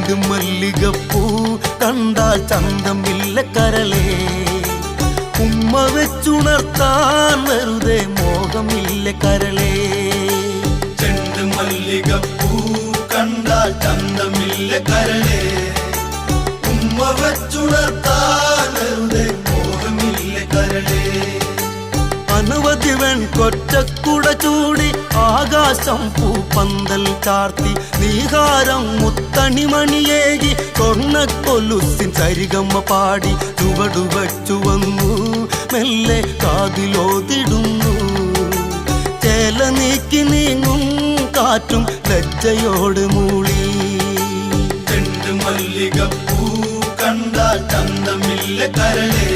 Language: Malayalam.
ചെണ്ടുമല്ലികപ്പൂ കണ്ടാൽ ചന്തമില്ല കരളേ. ഉമ്മ വെച്ചുണർത്താൻ വെറുതെ മോഹമില്ല കരളേ. ചെണ്ടുമല്ലികപ്പൂ കണ്ടാൽ ചന്തമില്ല കരളേ. ഉമ്മ വെച്ചുണർത്താൻ വെറുതെ മോഹമില്ല കരളേ. അനവധി വെൺകൊറ്റക്കുട ചൂടി ആകാശം പൂപ്പന്തൽ ചാർത്തി നീഹാരം മുത്തണിമണിയേകി സ്വർണ്ണക്കൊലുസിൻ സരിഗമ്മ പാടി ചുവടുവച്ചു വന്നു മെല്ലെ കാതിലോതിടുന്നു. ചേല നീക്കി നീങ്ങും കാറ്റും ലജ്ജയോട് മൂളി. ചെണ്ടുമല്ലികപ്പൂ കണ്ടാൽ ചന്തമില്ല കരളേ.